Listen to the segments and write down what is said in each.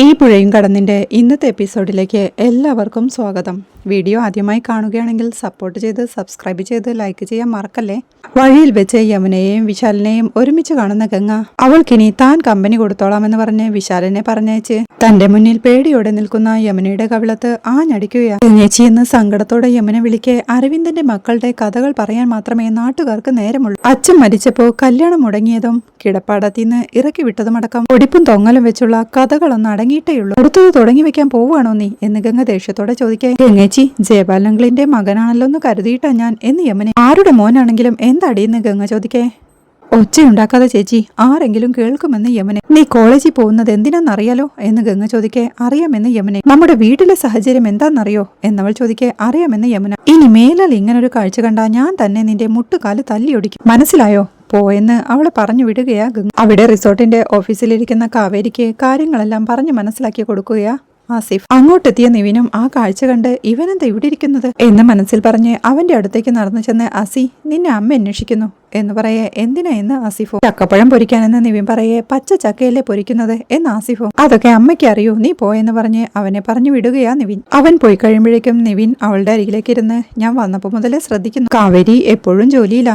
ഈ പുഴയും കടന്നിൻ്റെ ഇന്നത്തെ എപ്പിസോഡിലേക്ക് എല്ലാവർക്കും സ്വാഗതം. വീഡിയോ ആദ്യമായി കാണുകയാണെങ്കിൽ സപ്പോർട്ട് ചെയ്ത് സബ്സ്ക്രൈബ് ചെയ്ത് ലൈക്ക് ചെയ്യാൻ മറക്കല്ലേ. വഴിയിൽ വെച്ച് യമുനയെയും വിശാലിനെയും ഒരുമിച്ച് കാണുന്ന ഗംഗ അവൾക്കിനി താൻ കമ്പനി കൊടുത്തോളാമെന്ന് പറഞ്ഞ് വിശാലിനെ പറഞ്ഞയച്ച് തന്റെ മുന്നിൽ പേടിയോടെ നിൽക്കുന്ന യമുനയുടെ കവിളത്ത് ആഞ്ഞടിക്കുകയാണ്. ചേച്ചിയെന്ന് സങ്കടത്തോടെ യമുന വിളിക്കെ അരവിന്ദന്റെ മക്കളുടെ കഥകൾ പറയാൻ മാത്രമേ നാട്ടുകാർക്ക് നേരമുള്ളൂ. അച്ഛൻ മരിച്ചപ്പോ കല്യാണം മുടങ്ങിയതും കിടപ്പാടത്തിന്ന് ഇറക്കി വിട്ടതുമടക്കം ഒടിപ്പും തൊങ്ങലും വെച്ചുള്ള കഥകളൊന്നും അടങ്ങിയിട്ടേയുള്ളൂ. അടുത്തത് തുടങ്ങി വെക്കാൻ പോവുകയാണോ നീ എന്ന് ഗംഗ ദേഷ്യത്തോടെ ചോദിക്കേ. ഗംഗേച്ചി ജയപാലങ്കിളിന്റെ മകനാണല്ലോ എന്ന് കരുതിയിട്ടാ ഞാൻ എന്ന് യമുന. ആരുടെ മോനാണെങ്കിലും എന്താടിയെന്ന് ഗംഗ ചോദിക്കേ. ഒച്ചയുണ്ടാക്കാതെ ചേച്ചി, ആരെങ്കിലും കേൾക്കുമെന്ന് യമുന. നീ കോളേജിൽ പോകുന്നത് എന്തിനാന്നറിയാലോ എന്ന് ഗംഗ ചോദിക്കേ. അറിയാമെന്ന് യമുന. നമ്മുടെ വീട്ടിലെ സാഹചര്യം എന്താണെന്നറിയോ എന്നവൾ ചോദിക്കേ. അറിയാമെന്ന് യമുന. ഇനി മേലാൽ ഇങ്ങനൊരു കാഴ്ച കണ്ടാ ഞാൻ തന്നെ നിന്റെ മുട്ടുകാല് തല്ലിയൊടിക്കും, മനസ്സിലായോ? പോയെന്ന് അവളെ പറഞ്ഞു വിടുകയാ ഗംഗ. അവിടെ റിസോർട്ടിന്റെ ഓഫീസിലിരിക്കുന്ന കാവേരിക്ക് കാര്യങ്ങളെല്ലാം പറഞ്ഞു മനസ്സിലാക്കി കൊടുക്കുകയാ ആസിഫ്. അങ്ങോട്ടെത്തിയ നിവിനും ആ കാഴ്ച കണ്ട് ഇവനെന്താ ഇവിടെ ഇരിക്കുന്നത് എന്ന് മനസ്സിൽ പറഞ്ഞ് അവന്റെ അടുത്തേക്ക് നടന്നു ചെന്ന് അസി, നിന്നെ അമ്മ അന്വേഷിക്കുന്നു എന്ന് പറയേ. എന്തിനാ എന്ന് ആസിഫോ. ചക്കപ്പഴം പൊരിക്കാനെന്ന് നിവിൻ പറയേ. പച്ച ചക്കയല്ലേ പൊരിക്കുന്നത് എന്ന് ആസിഫോ. അതൊക്കെ അമ്മയ്ക്ക് അറിയൂ, നീ പോയെന്ന് പറഞ്ഞ് അവനെ പറഞ്ഞു വിടുകയാ നിവിൻ. അവൻ പോയി കഴിയുമ്പോഴേക്കും നിവിൻ അവളുടെ അരികിലേക്ക് ഇരുന്ന്, ഞാൻ വന്നപ്പോ മുതലേ ശ്രദ്ധിക്കുന്നു, കാവേരി എപ്പോഴും ജോലിയില്ല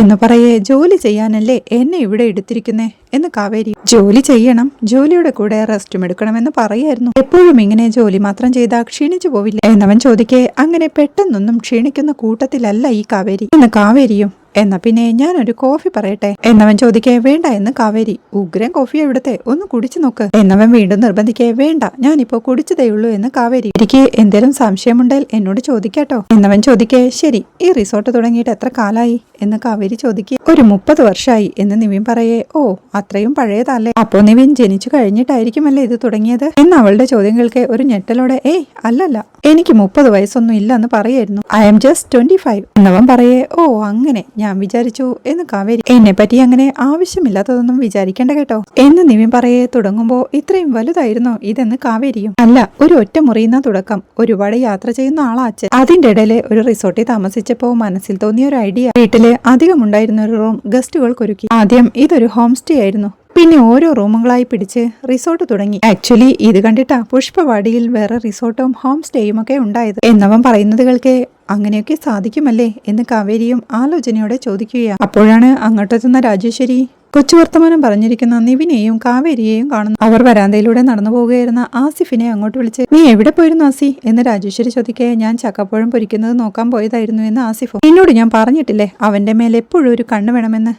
എന്ന് പറയേ. ജോലി ചെയ്യാനല്ലേ എന്നെ ഇവിടെ എടുത്തിരിക്കുന്നേ എന്ന് കാവേരി. ജോലി ചെയ്യണം, ജോലിയുടെ കൂടെ റെസ്റ്റും എടുക്കണമെന്ന് പറയായിരുന്നു. എപ്പോഴും ഇങ്ങനെ ജോലി മാത്രം ചെയ്താൽ ക്ഷീണിച്ചു പോവില്ല എന്നവൻ ചോദിക്കേ. അങ്ങനെ പെട്ടെന്നൊന്നും ക്ഷീണിക്കുന്ന കൂട്ടത്തിലല്ല ഈ കാവേരി എന്ന് കാവേരിയും. എന്നാ പിന്നെ ഞാനൊരു കോഫി പറയട്ടെ എന്നവൻ ചോദിക്കേ. വേണ്ട എന്ന് കാവേരി. ഉഗ്രൻ കോഫി എവിടത്തെ, ഒന്ന് കുടിച്ചു നോക്ക് എന്നവൻ വീണ്ടും നിർബന്ധിക്കേ. വേണ്ട, ഞാനിപ്പോ കുടിച്ചതേയുള്ളൂ എന്ന് കാവേരി. എനിക്ക് എന്തേലും സംശയമുണ്ടെങ്കിൽ എന്നോട് ചോദിക്കാട്ടോ എന്നവൻ ചോദിക്കേ. ശരി, ഈ റിസോർട്ട് തുടങ്ങിയിട്ട് എത്ര കാലായി എന്ന് കാവേരി ചോദിക്കേ. ഒരു 30 വർഷമായി എന്ന് നിവിൻ പറയേ. ഓ, അത്രയും പഴയതല്ലേ? അപ്പോ നിവിൻ ജനിച്ചു കഴിഞ്ഞിട്ടായിരിക്കുമല്ലേ ഇത് തുടങ്ങിയത് എന്ന് അവളുടെ ചോദ്യം കേൾക്കെ ഒരു ഞെട്ടലോടെ, ഏയ് അല്ലല്ല, എനിക്ക് 30 വയസ്സൊന്നും ഇല്ലെന്ന് പറയായിരുന്നു. ഐ ആം ജസ്റ്റ് 25 എന്നവൻ പറയേ. ഓ അങ്ങനെ, ഞാൻ വിചാരിച്ചു എന്ന് കാവേരി. എന്നെ പറ്റി അങ്ങനെ ആവശ്യമില്ലാത്തതൊന്നും വിചാരിക്കേണ്ട കേട്ടോ എന്ന് നിവിൻ പറയേ. തുടങ്ങുമ്പോ ഇത്രയും വലുതായിരുന്നോ ഇതെന്ന് കാവേരിയും. അല്ല, ഒരു ഒറ്റ മുറിയുന്ന തുടക്കം. ഒരുപാട് യാത്ര ചെയ്യുന്ന ആളാ അച്ഛൻ. അതിന്റെ ഇടയില് ഒരു റിസോർട്ടിൽ താമസിച്ചപ്പോ മനസ്സിൽ തോന്നിയ ഒരു ഐഡിയ. വീട്ടില് അധികമുണ്ടായിരുന്ന ഒരു റൂം ഗസ്റ്റുകൾക്കൊരുക്കി. ആദ്യം ഇതൊരു ഹോം സ്റ്റേ ആയിരുന്നു, പിന്നെ ഓരോ റൂമുകളായി പിടിച്ച് റിസോർട്ട് തുടങ്ങി. ആക്ച്വലി ഇത് കണ്ടിട്ടാ പുഷ്പവാടിയിൽ വേറെ റിസോർട്ടും ഹോം സ്റ്റേയും ഒക്കെ ഉണ്ടായത് എന്നവൻ പറയുന്നത് കേൾക്കെ. അങ്ങനെയൊക്കെ സാധിക്കുമല്ലേ എന്ന് കാവേരിയും ആലോചനയോടെ ചോദിക്കുകയാണ്. അപ്പോഴാണ് അങ്ങോട്ടെത്തുന്ന രാജേശ്വരി കൊച്ചു വർത്തമാനം പറഞ്ഞിരിക്കുന്ന നിവിനെയും കാവേരിയെയും കാണുന്നു. അവർ വരാന്തയിലൂടെ നടന്നു പോവുകയായിരുന്ന ആസിഫിനെ അങ്ങോട്ട് വിളിച്ച്, നീ എവിടെ പോയിരുന്നു ആസി എന്ന് രാജേശ്വരി ചോദിക്കേ. ഞാൻ ചക്കപ്പഴം പൊരിക്കുന്നത് നോക്കാൻ പോയതായിരുന്നു എന്ന് ആസിഫോ. എന്നോട് ഞാൻ പറഞ്ഞിട്ടില്ലേ അവന്റെ മേലെ എപ്പോഴും ഒരു കണ്ണ് വേണമെന്ന്?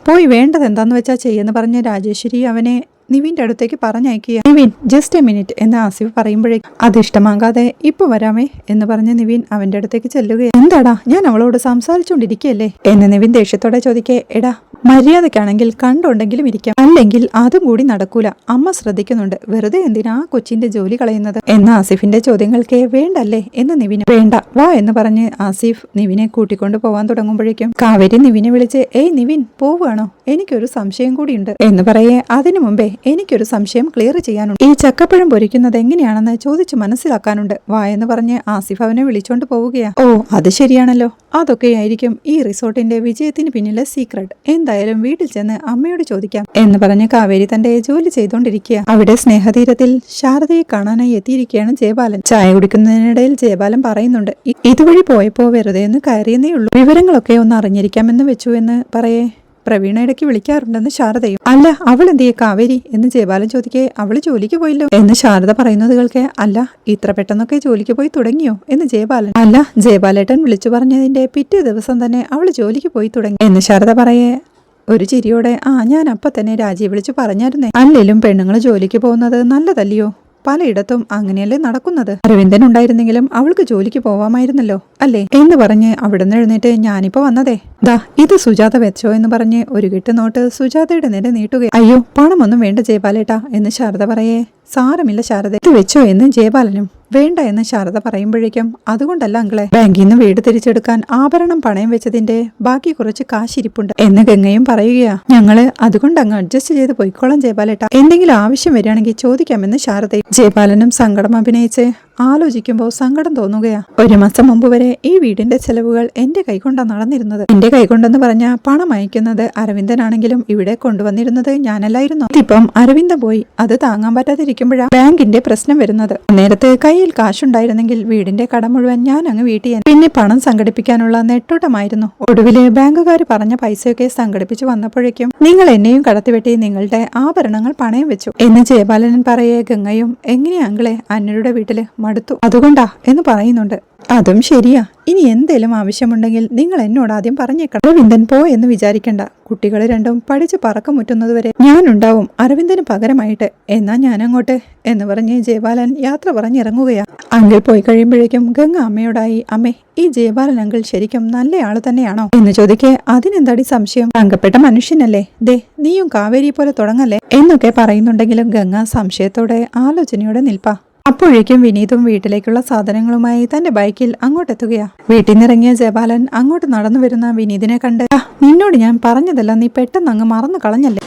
പോയി വേണ്ടത് എന്താന്ന് വെച്ചാ ചെയ്യെന്ന് പറഞ്ഞ രാജേശ്വരി അവനെ നിവിന്റെ അടുത്തേക്ക് പറഞ്ഞയക്കുക. നിവിൻ ജസ്റ്റ് എ മിനിറ്റ് എന്ന് ആസിഫ് പറയുമ്പോഴേക്കും അത് ഇഷ്ടമാകാതെ ഇപ്പൊ വരാമേ എന്ന് പറഞ്ഞ് നിവിൻ അവന്റെ അടുത്തേക്ക് ചെല്ലുകയാണ്. എന്താടാ, ഞാൻ അവളോട് സംസാരിച്ചുകൊണ്ടിരിക്കുകയല്ലേ എന്ന് നിവിൻ ദേഷ്യത്തോടെ ചോദിക്കേ. എടാ, മര്യാദക്കാണെങ്കിൽ കണ്ടുണ്ടെങ്കിലും ഇരിക്കാം, അല്ലെങ്കിൽ അതും കൂടി നടക്കൂല. അമ്മ ശ്രദ്ധിക്കുന്നുണ്ട്, വെറുതെ എന്തിനാ കൊച്ചിന്റെ ജോലി കളയുന്നത് എന്ന് ആസിഫിന്റെ ചോദ്യങ്ങൾക്ക് വേണ്ടല്ലേ എന്ന് നിവിന്. വേണ്ട, വാ എന്ന് പറഞ്ഞ് ആസിഫ് നിവിനെ കൂട്ടിക്കൊണ്ടു പോവാൻ തുടങ്ങുമ്പോഴേക്കും കാവേരി നിവിനെ വിളിച്ച്, ഏയ് നിവിൻ, പോവുകയാണോ? എനിക്കൊരു സംശയം കൂടിയുണ്ട് എന്ന് പറയേ. അതിനു മുമ്പേ എനിക്കൊരു സംശയം ക്ലിയർ ചെയ്യാനുണ്ട്. ഈ ചക്കപ്പഴം പൊരിക്കുന്നത് എങ്ങനെയാണെന്ന് ചോദിച്ചു മനസ്സിലാക്കാനുണ്ട്, വാ എന്ന് പറഞ്ഞ് ആസിഫ് അവനെ വിളിച്ചോണ്ട് പോവുകയാ. ഓ, അത് ശരിയാണല്ലോ, അതൊക്കെയായിരിക്കും ഈ റിസോർട്ടിന്റെ വിജയത്തിന് പിന്നിലെ സീക്രട്ട്. എന്തായാലും വീട്ടിൽ ചെന്ന് അമ്മയോട് ചോദിക്കാം എന്ന് പറഞ്ഞ് കാവേരി തന്റെ ജോലി ചെയ്തുകൊണ്ടിരിക്കുക. അവിടെ സ്നേഹതീരത്തിൽ ശാരദയെ കാണാനായി എത്തിയിരിക്കുകയാണ് ജയപാലൻ. ചായ കുടിക്കുന്നതിനിടയിൽ ജയപാലൻ പറയുന്നുണ്ട്, ഇതുവഴി പോയപ്പോ വെറുതെ ഒന്ന് കയറിയെന്നേ ഉള്ളൂ, വിവരങ്ങളൊക്കെ ഒന്ന് അറിഞ്ഞിരിക്കാമെന്ന് വെച്ചു എന്ന് പറയേ. പ്രവീണ ഇടയ്ക്ക് വിളിക്കാറുണ്ടെന്ന് ശാരദയും. അല്ല, അവൾ എന്തിയെ കാവേരി എന്ന് ജയപാലൻ ചോദിക്കേ. അവള് ജോലിക്ക് പോയില്ലോ എന്ന് ശാരദ പറയുന്നത് കേൾക്കെ. അല്ല, ഇത്ര പെട്ടെന്നൊക്കെ ജോലിക്ക് പോയി തുടങ്ങിയോ എന്ന് ജയപാലൻ. അല്ല, ജയപാലേട്ടൻ വിളിച്ചു പറഞ്ഞതിന്റെ പിറ്റേ ദിവസം തന്നെ അവള് ജോലിക്ക് പോയി തുടങ്ങി എന്ന് ശാരദ പറയേ. ഒരു ചിരിയോടെ, ഞാൻ അപ്പൊ തന്നെ രാജി വിളിച്ചു പറഞ്ഞായിരുന്നേ, അല്ലേലും പെണ്ണുങ്ങൾ ജോലിക്ക് പോകുന്നത് നല്ലതല്ലയോ, പലയിടത്തും അങ്ങനെയല്ലേ നടക്കുന്നത്. അരവിന്ദൻ ഉണ്ടായിരുന്നെങ്കിലും അവൾക്ക് ജോലിക്ക് പോവാമായിരുന്നല്ലോ അല്ലേ എന്ന് പറഞ്ഞ് അവിടുന്ന് എഴുന്നേറ്റ് ഞാനിപ്പോ വന്നതേ. ദാ ഇത് സുജാത വെച്ചോ എന്ന് പറഞ്ഞ് ഒരു കെട്ട് നോട്ട് സുജാതയുടെ നേരെ നീട്ടുക. അയ്യോ, പണമൊന്നും വേണ്ട ജയപാലേട്ടാ എന്ന് ശാരദ പറയേ. സാരമില്ല ശാരദ, ഇത് വെച്ചോ എന്ന് ജയപാലനും. വേണ്ട എന്ന് ശാരദ പറയുമ്പോഴേക്കും, അതുകൊണ്ടല്ല അങ്കിളെ, ബാങ്കിൽ നിന്ന് വീട് തിരിച്ചെടുക്കാൻ ആഭരണം പണയം വെച്ചതിന്റെ ബാക്കി കുറച്ച് കാശിരിപ്പുണ്ട് എന്ന് ഗംഗയും പറയുകയാ. ഞങ്ങള് അതുകൊണ്ട് അങ്ങ് അഡ്ജസ്റ്റ് ചെയ്ത് പോയിക്കോളാം ജയപാലേട്ട, എന്തെങ്കിലും ആവശ്യം വരികയാണെങ്കിൽ ചോദിക്കാമെന്ന് ശാരദയും. ജയപാലനും സങ്കടം അഭിനയിച്ച് ആലോചിക്കുമ്പോൾ സങ്കടം തോന്നുകയാ. 1 മാസം മുമ്പ് വരെ ഈ വീടിന്റെ ചെലവുകൾ എന്റെ കൈകൊണ്ടാണ് നടന്നിരുന്നത്. എന്റെ കൈകൊണ്ടെന്ന് പറഞ്ഞ പണം അയക്കുന്നത് അരവിന്ദനാണെങ്കിലും ഇവിടെ കൊണ്ടുവന്നിരുന്നത് ഞാനല്ലായിരുന്നു. ഇതിപ്പം അരവിന്ദൻ പോയി. അത് താങ്ങാൻ പറ്റാതിരിക്കുമ്പോഴാണ് ബാങ്കിന്റെ പ്രശ്നം വരുന്നത്. നേരത്തെ കയ്യിൽ കാശുണ്ടായിരുന്നെങ്കിൽ വീടിന്റെ കടം മുഴുവൻ ഞാൻ അങ്ങ് വീട്ടിയാൻ. പിന്നെ പണം സംഘടിപ്പിക്കാനുള്ള നെട്ടോട്ടമായിരുന്നു. ഒടുവില് ബാങ്കുകാർ പറഞ്ഞ പൈസയൊക്കെ സംഘടിപ്പിച്ചു വന്നപ്പോഴേക്കും നിങ്ങൾ എന്നെയും കടത്തിവെട്ടി നിങ്ങളുടെ ആഭരണങ്ങൾ പണയം വെച്ചു എന്ന് ജയപാലൻ പറയേ ഗംഗയും എങ്ങനെയാ അങ്കിളെ അന്യരുടെ വീട്ടില് മടുത്തു, അതുകൊണ്ടാ എന്ന് പറയുന്നുണ്ട്. അതും ശരിയാ. ഇനി എന്തേലും ആവശ്യമുണ്ടെങ്കിൽ നിങ്ങൾ എന്നോട് ആദ്യം പറഞ്ഞേക്കണം. അരവിന്ദൻ പോ എന്ന് വിചാരിക്കണ്ട. കുട്ടികൾ രണ്ടും പഠിച്ച് പറക്കമുറ്റുന്നതുവരെ ഞാനുണ്ടാവും അരവിന്ദന് പകരമായിട്ട്. എന്നാ ഞാനങ്ങോട്ട് എന്ന് പറഞ്ഞ് ജയപാലൻ യാത്ര പറഞ്ഞിറങ്ങുകയാ. അങ്കിൾ പോയി കഴിയുമ്പോഴേക്കും ഗംഗ അമ്മയോടായി, അമ്മേ ഈ ജയപാലൻ അങ്കിൾ ശരിക്കും നല്ലയാള് തന്നെയാണോ എന്ന് ചോദിക്കേ. അതിനെന്താടി സംശയം, തങ്കപ്പെട്ട മനുഷ്യനല്ലേ, ദേ നീയും കാവേരി പോലെ തുടങ്ങല്ലേ എന്നൊക്കെ പറയുന്നുണ്ടെങ്കിലും ഗംഗ സംശയത്തോടെ ആലോചനയോടെ നിൽപ്പാ. അപ്പോഴേക്കും വിനീതും വീട്ടിലേക്കുള്ള സാധനങ്ങളുമായി തന്റെ ബൈക്കിൽ അങ്ങോട്ടെത്തുകയാ. വീട്ടിൽ നിന്നിറങ്ങിയ ജയപാലൻ അങ്ങോട്ട് നടന്നു വരുന്ന വിനീതിനെ കണ്ട്, നിന്നോട് ഞാൻ പറഞ്ഞതെല്ലാം നീ പെട്ടെന്ന് അങ്ങ് മറന്നു കളഞ്ഞല്ലേ.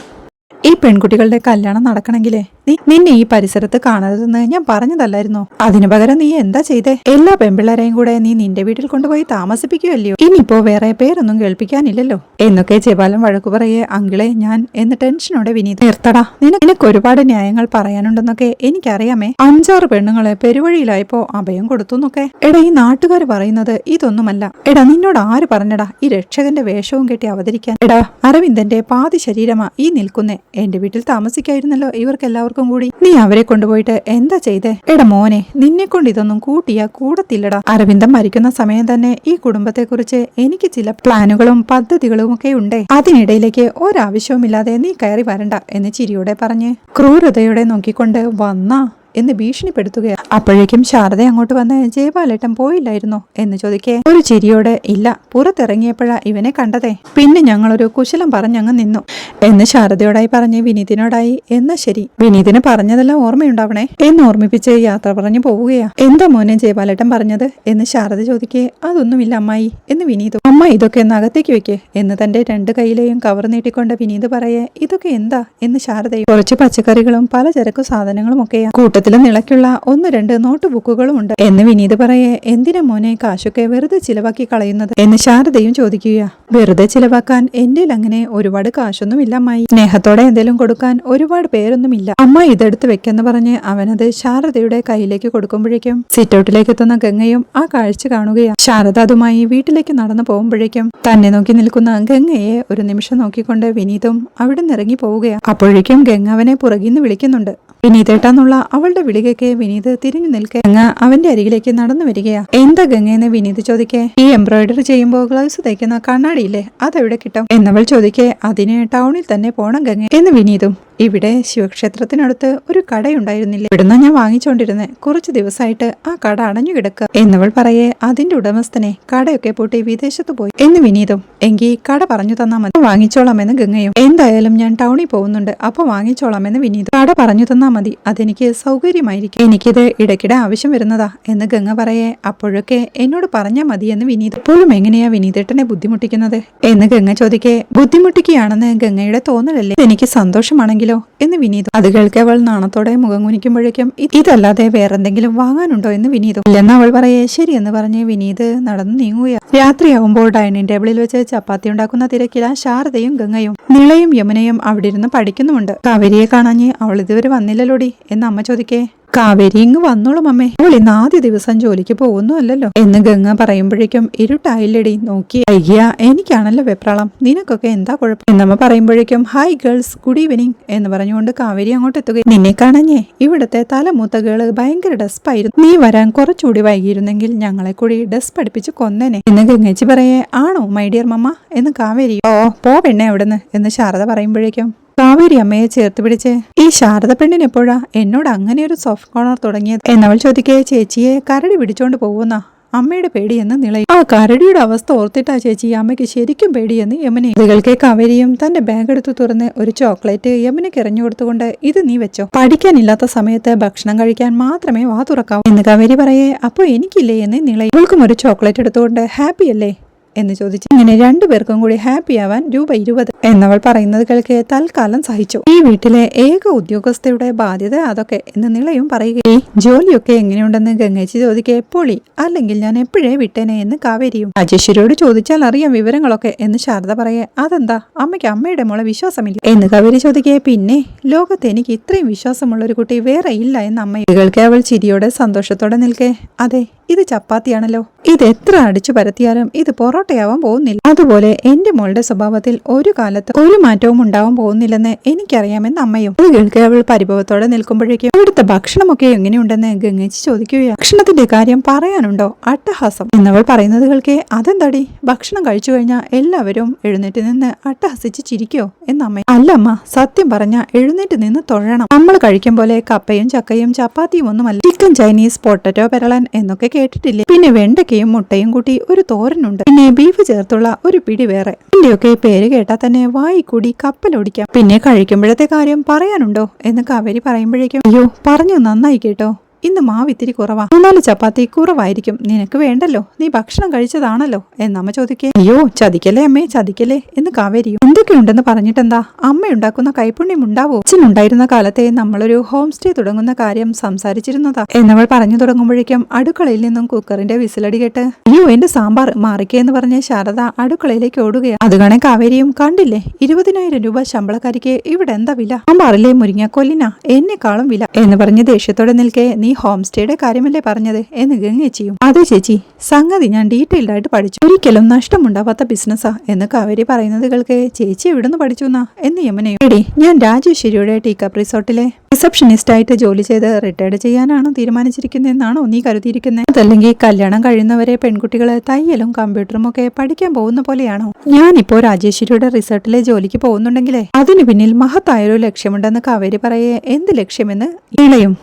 ഈ പെൺകുട്ടികളുടെ കല്യാണം നടക്കണമെങ്കിലേ നിന്നെ ഈ പരിസരത്ത് കാണരുതെന്ന് ഞാൻ പറഞ്ഞതല്ലായിരുന്നോ? അതിനു പകരം നീ എന്താ ചെയ്തേ? എല്ലാ പെൺപിള്ളേരെയും കൂടെ നീ നിന്റെ വീട്ടിൽ കൊണ്ടുപോയി താമസിപ്പിക്കുകയല്ലയോ? ഇനിയിപ്പോ വേറെ പേരൊന്നും കേൾപ്പിക്കാനില്ലല്ലോ എന്നൊക്കെ ജയപാലൻ വഴക്കു പറയേ. അങ്കിളെ ഞാൻ എന്ന് ടെൻഷനോടെ വിനീത്, നിർത്തടാ, നിനക്ക് ഒരുപാട് ന്യായങ്ങൾ പറയാനുണ്ടെന്നൊക്കെ എനിക്കറിയാമേ. 5-6 പെണ്ണുങ്ങളെ പെരുവഴിയിലായപ്പോ അഭയം കൊടുത്തു എന്നൊക്കെ. എടാ ഈ നാട്ടുകാർ പറയുന്നത് ഇതൊന്നുമല്ല. എടാ നിന്നോട് ആര് പറഞ്ഞടാ ഈ രക്ഷകന്റെ വേഷവും കെട്ടി അവതരിക്കാൻ? എടാ അരവിന്ദന്റെ പാതി ശരീരമാ ഈ നിൽക്കുന്നേ. എന്റെ വീട്ടിൽ താമസിക്കായിരുന്നല്ലോ ഇവർക്കെല്ലാവർക്കും കൂടി. നീ അവരെ കൊണ്ടുപോയിട്ട് എന്താ ചെയ്തേ? എടാ മോനെ, നിന്നെ കൊണ്ട് ഇതൊന്നും കൂട്ടിയാ കൂടത്തില്ലടാ. അരവിന്ദൻ മരിക്കുന്ന സമയം തന്നെ ഈ കുടുംബത്തെക്കുറിച്ച് എനിക്ക് ചില പ്ലാനുകളും പദ്ധതികളും ഒക്കെ ഉണ്ടേ. അതിനിടയിലേക്ക് ഒരാവശ്യവുമില്ലാതെ നീ കയറി വരണ്ട എന്ന് ചിരിയോടെ പറഞ്ഞ് ക്രൂരതയോടെ നോക്കിക്കൊണ്ട് വന്നാ എന്ന് ഭീഷണിപ്പെടുത്തുകയാണ്. അപ്പോഴേക്കും ശാരദ അങ്ങോട്ട് വന്ന് ജയപാലേട്ടൻ പോയില്ലായിരുന്നോ എന്ന് ചോദിക്കേ. ഒരു ചിരിയോടെ, ഇല്ല, പുറത്തിറങ്ങിയപ്പോഴാ ഇവനെ കണ്ടതേ, പിന്നെ ഞങ്ങളൊരു കുശലം പറഞ്ഞങ്ങ് നിന്നു എന്ന് ശാരദയോടായി പറഞ്ഞ് വിനീതിനോടായി, എന്നാ ശരി, വിനീതിന് പറഞ്ഞതെല്ലാം ഓർമ്മയുണ്ടാവണേ എന്ന് ഓർമ്മിപ്പിച്ച് യാത്ര പറഞ്ഞു പോവുകയാ. എന്താ മോനെ ജയപാലേട്ടൻ പറഞ്ഞത് എന്ന് ശാരദ ചോദിക്കേ. അതൊന്നുമില്ല അമ്മായി എന്ന് വിനീത്. അമ്മ ഇതൊക്കെ ഒന്ന് അകത്തേക്ക് വെക്കേ എന്ന് തന്റെ 2 കൈയിലെയും കവർ നീട്ടിക്കൊണ്ട് വിനീത് പറയേ. ഇതൊക്കെ എന്താ എന്ന് ശാരദയും. കുറച്ച് പച്ചക്കറികളും പലചരക്കു സാധനങ്ങളും ഒക്കെയാ. കൂട്ടത്തിലും നിളയ്ക്കുള്ള 1-2 നോട്ട് ബുക്കുകളും ഉണ്ട് എന്ന് വിനീത് പറയേ. എന്തിനാ മോനെ കാശൊക്കെ വെറുതെ ചിലവാക്കി കളയുന്നത് എന്ന് ശാരദയും ചോദിക്കുക. വെറുതെ ചിലവാക്കാൻ എന്റെ അങ്ങനെ ഒരുപാട് കാശൊന്നും ഇല്ല അമ്മായി. സ്നേഹത്തോടെ എന്തെങ്കിലും കൊടുക്കാൻ ഒരുപാട് പേരൊന്നുമില്ല. അമ്മ ഇതെടുത്ത് വെക്കെന്ന് പറഞ്ഞ് അവനത് ശാരദയുടെ കയ്യിലേക്ക് കൊടുക്കുമ്പോഴേക്കും സിറ്റൗട്ടിലേക്ക് എത്തുന്ന ഗംഗയും ആ കാഴ്ച കാണുകയാണ്. ശാരദ അതുമായി വീട്ടിലേക്ക് നടന്നു പോകുമ്പോഴേക്കും തന്നെ നോക്കി നിൽക്കുന്ന ഗംഗയെ ഒരു നിമിഷം നോക്കിക്കൊണ്ട് വിനീതും അവിടെ നിന്ന് ഇറങ്ങി പോവുകയാണ്. അപ്പോഴേക്കും ഗംഗ അവനെ പുറകിന്ന് വിളിക്കുന്നുണ്ട്. വിനീതേട്ടാന്നുള്ള അവളുടെ വിളികയ്ക്ക് വിനീത് തിരിഞ്ഞു നിൽക്കെ ഗംഗ അവന്റെ അരികിലേക്ക് നടന്നു വരികയാ. എന്താ ഗംഗയെന്ന് വിനീത് ചോദിക്കേ. ഈ എംബ്രോയിഡറി ചെയ്യുമ്പോൾ ഗ്ലൗസ് തയ്ക്കുന്ന കണ്ണാടിയില്ലേ അതെവിടെ കിട്ടും എന്നവൾ ചോദിക്കേ. അതിന് ടൗണിൽ തന്നെ പോണം ഗംഗ എന്ന് വിനീതും. ഇവിടെ ശിവക്ഷേത്രത്തിനടുത്ത് ഒരു കടയുണ്ടായിരുന്നില്ലേ, ഇവിടുന്ന് ഞാൻ വാങ്ങിച്ചോണ്ടിരുന്നേ. കുറച്ചു ദിവസമായിട്ട് ആ കട അടഞ്ഞു കിടക്കുക എന്നവൾ പറയേ. അതിന്റെ ഉടമസ്ഥനെ കടയൊക്കെ പൂട്ടി വിദേശത്ത് പോയി എന്ന് വിനീതും. എങ്കിൽ കട പറഞ്ഞു തന്നാ മതി, വാങ്ങിച്ചോളാമെന്ന് ഗംഗയും. എന്തായാലും ഞാൻ ടൗണിൽ പോകുന്നുണ്ട്, അപ്പൊ വാങ്ങിച്ചോളാമെന്ന് വിനീതും. കട പറഞ്ഞു തന്നാ മതി, അതെനിക്ക് സൗകര്യമായിരിക്കും, എനിക്കിത് ഇടയ്ക്കിടെ ആവശ്യം വരുന്നതാ എന്ന് ഗംഗ പറയേ. അപ്പോഴൊക്കെ എന്നോട് പറഞ്ഞാൽ മതി എന്ന് വിനീത്. എപ്പോഴും എങ്ങനെയാ വിനീതേട്ടനെ ബുദ്ധിമുട്ടിക്കുന്നത് എന്ന് ഗംഗ ചോദിക്കേ. ബുദ്ധിമുട്ടിക്കുകയാണെന്ന് ഗംഗയുടെ തോന്നലല്ലേ, എനിക്ക് സന്തോഷമാണെങ്കിൽ എന്ന് വിനീതു. അത് കേൾക്കെ അവൾ നാണത്തോടെ മുഖം കുനിക്കുമ്പോഴേക്കും ഇതല്ലാതെ വേറെന്തെങ്കിലും വാങ്ങാനുണ്ടോ എന്ന് വിനീതു. ഇല്ലെന്ന് അവൾ പറയേ. ശരി എന്ന് പറഞ്ഞ് വിനീത് നടന്നു നീങ്ങുകയാണ്. രാത്രിയാവുമ്പോൾ ഡൈനിങ് ടേബിളിൽ വെച്ച് ചപ്പാത്തി ഉണ്ടാക്കുന്ന തിരക്കില ശാരദയും ഗംഗയും. നിളയും യമുനയും അവിടെ ഇരുന്ന് പഠിക്കുന്നുമുണ്ട്. കാവേരിയെ കാണാഞ്ഞ് അവൾ ഇതുവരെ വന്നില്ലല്ലോടി എന്ന് അമ്മ ചോദിക്കേ. കാവേരി ഇങ്ങ് വന്നോളും അമ്മേ, അവൾ ഇന്ന് ആദ്യ ദിവസം ജോലിക്ക് പോകുന്നു അല്ലല്ലോ എന്ന് ഗംഗ പറയുമ്പോഴേക്കും ഇരുട്ടായില്ലടി, നോക്കി വൈകിയ എനിക്കാണല്ലോ വെപ്രാളം, നിനക്കൊക്കെ എന്താ കുഴപ്പം എന്നമ്മ പറയുമ്പോഴേക്കും ഹായ് ഗേൾസ്, ഗുഡ് ഈവനിങ് എന്ന് പറഞ്ഞുകൊണ്ട് കാവേരി അങ്ങോട്ട് എത്തുകയും. നിന്നെ കാണാഞ്ഞേ ഇവിടുത്തെ തലമൂത്ത ഗേള് ഭയങ്കര ഡെസ്പായിരുന്നു, നീ വരാൻ കുറച്ചുകൂടി വൈകിയിരുന്നെങ്കിൽ ഞങ്ങളെ കൂടി ഡെസ് പഠിപ്പിച്ച് കൊന്നേനെ എന്ന് ഗംഗേച്ചി പറയേ. ആണോ മൈ ഡിയർ മമ്മ എന്ന് കാവേരി. ഓ പോ പെണ്ണെ അവിടുന്ന് എന്ന് ശാരദ പറയുമ്പോഴേക്കും കാവേരി അമ്മയെ ചേർത്ത് പിടിച്ച്, ഈ ശാരദ പെണ്ണിന് എപ്പോഴാ എന്നോട് അങ്ങനെ ഒരു സോഫ്റ്റ് കോർണർ തുടങ്ങിയത് എന്നവൾ ചോദിക്കേ. ചേച്ചിയെ കരടി പിടിച്ചോണ്ട് പോകുന്ന അമ്മയുടെ പേടിയെന്ന് നിളയും. ആ കരടിയുടെ അവസ്ഥ ഓർത്തിട്ടാ ചേച്ചി അമ്മയ്ക്ക് ശരിക്കും പേടിയെന്ന് യമുന. ഇതുകൾക്ക് കാവേരിയും തന്റെ ബാഗ് എടുത്തു തുറന്ന് ഒരു ചോക്ലേറ്റ് യമുനയ്ക്ക് എറിഞ്ഞു കൊടുത്തുകൊണ്ട് ഇത് നീ വെച്ചോ, പഠിക്കാനില്ലാത്ത സമയത്ത് ഭക്ഷണം കഴിക്കാൻ മാത്രമേ വാ തുറക്കാവൂ എന്ന് കാവേരി പറയേ. അപ്പൊ എനിക്കില്ലേ എന്ന് നിളയും. ഇവൾക്കും ഒരു ചോക്ലേറ്റ് എടുത്തുകൊണ്ട് ഹാപ്പി അല്ലേ എന്ന് ചോദിച്ചു. അങ്ങനെ രണ്ടുപേർക്കും കൂടി ഹാപ്പി ആവാൻ ₹20 എന്നവൾ പറയുന്നത് കേൾക്കെ തൽക്കാലം സഹിച്ചു. ഈ വീട്ടിലെ ഏക ഉദ്യോഗസ്ഥയുടെ ബാധ്യത അതൊക്കെ എന്ന് നിളയും പറയുകയും ജോലിയൊക്കെ എങ്ങനെയുണ്ടെന്ന് ഗംഗേച്ചി ചോദിക്കെ പൊളി, അല്ലെങ്കിൽ ഞാൻ എപ്പോഴേ വിട്ടേനെ എന്ന് കാവേരിയും. രാജേശ്വരിയോട് ചോദിച്ചാൽ അറിയാം വിവരങ്ങളൊക്കെ എന്ന് ശാരദ പറയെ. അതെന്താ അമ്മയ്ക്ക് അമ്മയുടെ മോളെ വിശ്വാസമില്ല എന്ന് കാവേരി ചോദിക്കെ. പിന്നെ ലോകത്ത് എനിക്ക് ഇത്രയും വിശ്വാസമുള്ള ഒരു കുട്ടി വേറെ ഇല്ല എന്ന് അമ്മയും. കേൾക്കെ അവൾ ചിരിയോടെ സന്തോഷത്തോടെ നിൽക്കെ. അതെ, ഇത് ചപ്പാത്തിയാണല്ലോ, ഇത് എത്ര അടിച്ചു പരത്തിയാലും ഇത് പൊറോട്ടയാവാൻ പോകുന്നില്ല. അതുപോലെ എന്റെ മോളുടെ സ്വഭാവത്തിൽ ഒരു കാലത്ത് ഒരു മാറ്റവും ഉണ്ടാവാൻ പോകുന്നില്ലെന്ന് എനിക്കറിയാമെന്ന് അമ്മയും. അത് കേൾക്കെ അവൾ പരിഭവത്തോടെ നിൽക്കുമ്പോഴേക്കും അവിടുത്തെ ഭക്ഷണമൊക്കെ എങ്ങനെയുണ്ടെന്ന് ഗംഗേച്ചി ചോദിക്കുകയാണ്. ഭക്ഷണത്തിന്റെ കാര്യം പറയാനുണ്ടോ, അട്ടഹാസം എന്നവൾ പറയുന്നത് കേൾക്കെ. അതെന്താടി, ഭക്ഷണം കഴിച്ചു കഴിഞ്ഞാൽ എല്ലാവരും എഴുന്നേറ്റ് നിന്ന് അട്ടഹസിച്ച് ചിരിക്കോ എന്ന് അമ്മ. അല്ലമ്മ, സത്യം പറഞ്ഞ എഴുന്നേറ്റ് നിന്ന് തൊഴണം. നമ്മൾ കഴിക്കും പോലെ കപ്പയും ചക്കയും ചപ്പാത്തിയും ഒന്നുമല്ല, ചിക്കൻ ചൈനീസ്, പൊട്ടറ്റോ പെരളൻ എന്നൊക്കെ കേട്ടിട്ടില്ലേ? പിന്നെ വെണ്ടയ്ക്കയും മുട്ടയും കൂട്ടി ഒരു തോരനുണ്ട്, പിന്നെ ബീഫ് ചേർത്തുള്ള ഒരു പിടി വേറെ. ഇതിന്റെയൊക്കെ പേര് കേട്ടാൽ തന്നെ വായി കൂടി കപ്പലോടിക്കാം. പിന്നെ കഴിക്കുമ്പോഴത്തെ കാര്യം പറയാനുണ്ടോ എന്ന് കാവേരി പറയുമ്പോഴേക്കും അയ്യോ പറഞ്ഞു നന്നായി കേട്ടോ, ഇന്ന് മാവ് ഇത്തിരി കുറവാ, 4 ചപ്പാത്തി കുറവായിരിക്കും, നിനക്ക് വേണ്ടല്ലോ, നീ ഭക്ഷണം കഴിച്ചതാണല്ലോ എന്നമ്മ ചോദിക്കേ. അയ്യോ ചതിക്കല്ലേ അമ്മേ, ചതിക്കല്ലേ എന്ന് കാവേരിയും. എന്തൊക്കെയുണ്ടെന്ന് പറഞ്ഞിട്ടെന്താ, അമ്മ ഉണ്ടാക്കുന്ന കൈപുണ്യം ഉണ്ടാവോ? അച്ഛനുണ്ടായിരുന്ന കാലത്തെ നമ്മളൊരു ഹോം സ്റ്റേ തുടങ്ങുന്ന കാര്യം സംസാരിച്ചിരുന്നതാ എന്നവൾ പറഞ്ഞു തുടങ്ങുമ്പോഴേക്കും അടുക്കളയിൽ നിന്നും കുക്കറിന്റെ വിസിലടി കേട്ട് അയ്യോ എന്റെ സാമ്പാർ മാറിക്കേ എന്ന് പറഞ്ഞ ശാരദ അടുക്കളയിലേക്ക് ഓടുകയാണ്. അത് കാണാൻ കാവേരിയും കണ്ടില്ലേ, 20,000 രൂപ ശമ്പളക്കാരിക്ക് ഇവിടെ എന്താ വില, സാമ്പാറിലെ മുരിങ്ങക്കൊല്ലിനാ എന്നെക്കാളും വില എന്ന് പറഞ്ഞ് ദേഷ്യത്തോടെ നിൽക്കെ. നീ ഹോം സ്റ്റേയുടെ കാര്യമല്ലേ പറഞ്ഞത് എന്ന് ഗംഗേച്ചിയും. അതെ ചേച്ചി, സംഗതി ഞാൻ ഡീറ്റെയിൽഡ് ആയിട്ട് പഠിച്ചു, ഒരിക്കലും നഷ്ടമുണ്ടാവാത്ത ബിസിനസ്സാ എന്ന് കാവേരി പറയുന്നത് കേൾക്കെ. ചേച്ചി എവിടുന്ന് പഠിച്ചു എന്ന് യമുനയും. എടി, ഞാൻ രാജേശ്വരിയുടെ ടീക്കപ്പ് റിസോർട്ടിലെ റിസപ്ഷനിസ്റ്റ് ആയിട്ട് ജോലി ചെയ്ത് റിട്ടയർഡ് ചെയ്യാനാണോ തീരുമാനിച്ചിരിക്കുന്നതെന്നാണോ നീ കരുതിയിരിക്കുന്നത്? അതല്ലെങ്കിൽ കല്യാണം കഴിയുന്നവരെ പെൺകുട്ടികളെ തയ്യലും കമ്പ്യൂട്ടറും ഒക്കെ പഠിക്കാൻ പോകുന്ന പോലെയാണോ? ഞാനിപ്പോ രാജേശ്വരിയുടെ റിസോർട്ടിലെ ജോലിക്ക് പോകുന്നുണ്ടെങ്കിലേ അതിനു പിന്നിൽ മഹത്തായൊരു ലക്ഷ്യമുണ്ടെന്ന് കാവേരി പറയേ. എന്ത് ലക്ഷ്യമെന്ന് ഇളയും.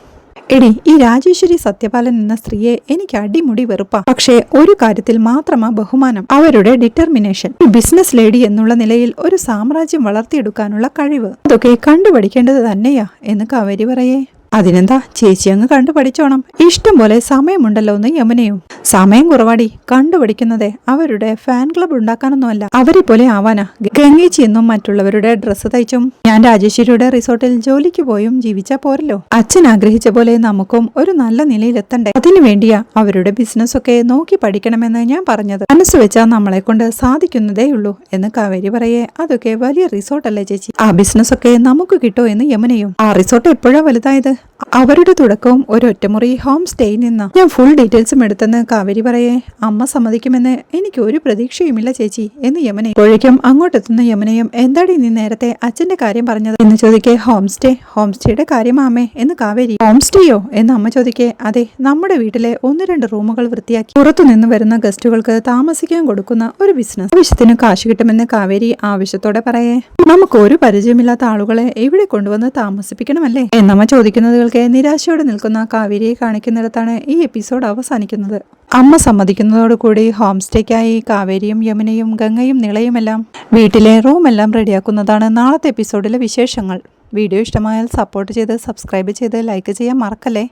എടി, ഈ രാജേശ്വരി സത്യപാലൻ എന്ന സ്ത്രീയെ എനിക്ക് അടിമുടി വെറുപ്പാ. പക്ഷേ ഒരു കാര്യത്തിൽ മാത്രമാ ബഹുമാനം, അവരുടെ ഡിറ്റർമിനേഷൻ. ഒരു ബിസിനസ് ലേഡി എന്നുള്ള നിലയിൽ ഒരു സാമ്രാജ്യം വളർത്തിയെടുക്കാനുള്ള കഴിവ്, അതൊക്കെ കണ്ടുപഠിക്കേണ്ടത് തന്നെയാ എന്ന് കാവേരി പറയേ. അതിനെന്താ, ചേച്ചി അങ്ങ് കണ്ടുപഠിച്ചോണം, ഇഷ്ടം പോലെ സമയമുണ്ടല്ലോ എന്ന് യമുനയും. സമയം കുറവാടി, കണ്ടുപഠിക്കുന്നതേ അവരുടെ ഫാൻ ക്ലബ് ഉണ്ടാക്കാനൊന്നുമല്ല, അവരെ പോലെ ആവാനാ. ഗംഗേച്ചി എന്നും മറ്റുള്ളവരുടെ ഡ്രസ്സ് തയ്ച്ചും ഞാൻ രാജേശ്വരിയുടെ റിസോർട്ടിൽ ജോലിക്ക് പോയും ജീവിച്ചാ പോരല്ലോ. അച്ഛൻ ആഗ്രഹിച്ച പോലെ നമുക്കും ഒരു നല്ല നിലയിലെത്തണ്ടേ, അതിനു വേണ്ടിയാ അവരുടെ ബിസിനസ് ഒക്കെ നോക്കി പഠിക്കണമെന്ന് ഞാൻ പറഞ്ഞത്. മനസ്സ് വെച്ചാൽ നമ്മളെ കൊണ്ട് സാധിക്കുന്നതേ ഉള്ളൂ എന്ന് കാവേരി പറയേ. അതൊക്കെ വലിയ റിസോർട്ടല്ലേ ചേച്ചി, ആ ബിസിനസ് ഒക്കെ നമുക്ക് കിട്ടോ എന്ന് യമുനയും. ആ റിസോർട്ട് എപ്പോഴാ വലുതായത്? അവരുടെ തുടക്കവും ഒരു ഒറ്റമുറി ഹോം സ്റ്റേയിൽ നിന്നാ. ഞാൻ ഫുൾ ഡീറ്റെയിൽസും എടുത്തെന്ന് കാവേരി പറയേ. അമ്മ സമ്മതിക്കുമെന്ന് എനിക്ക് ഒരു പ്രതീക്ഷയുമില്ല ചേച്ചി എന്ന് യമുനയും. ഇപ്പോഴേക്കും അങ്ങോട്ടെത്തുന്ന യമുനയും എന്താടി നീ നേരത്തെ അച്ഛന്റെ കാര്യം പറഞ്ഞത് എന്ന് ചോദിക്കേ. ഹോം സ്റ്റേയുടെ കാര്യമാമേ എന്ന് കാവേരി. ഹോം സ്റ്റേയോ എന്ന് അമ്മ ചോദിക്കേ. അതെ, നമ്മുടെ വീട്ടിലെ 1-2 റൂമുകൾ വൃത്തിയാക്കി പുറത്തുനിന്ന് വരുന്ന ഗസ്റ്റുകൾക്ക് താമസിക്കാൻ കൊടുക്കുന്ന ഒരു ബിസിനസ്. ആവശ്യത്തിന് കാശ് കിട്ടുമെന്ന് കാവേരി ആവശ്യത്തോടെ പറയേ. നമുക്ക് ഒരു പരിചയമില്ലാത്ത ആളുകളെ ഇവിടെ കൊണ്ടുവന്ന് താമസിപ്പിക്കണമല്ലേ എന്നമ്മ ചോദിക്കുന്നത് നിരാശയോടെ നിൽക്കുന്ന കാവേരിയെ കാണിക്കുന്നിടത്താണ് ഈ എപ്പിസോഡ് അവസാനിക്കുന്നത്. അമ്മ സമ്മതിക്കുന്നതോടുകൂടി ഹോം സ്റ്റേക്കായി കാവേരിയും യമുനയും ഗംഗയും നിളയുമെല്ലാം വീട്ടിലെ റൂമെല്ലാം റെഡിയാക്കുന്നതാണ് നാളത്തെ എപ്പിസോഡിലെ വിശേഷങ്ങൾ. വീഡിയോ ഇഷ്ടമായാൽ സപ്പോർട്ട് ചെയ്ത് സബ്സ്ക്രൈബ് ചെയ്ത് ലൈക്ക് ചെയ്യാൻ മറക്കല്ലേ.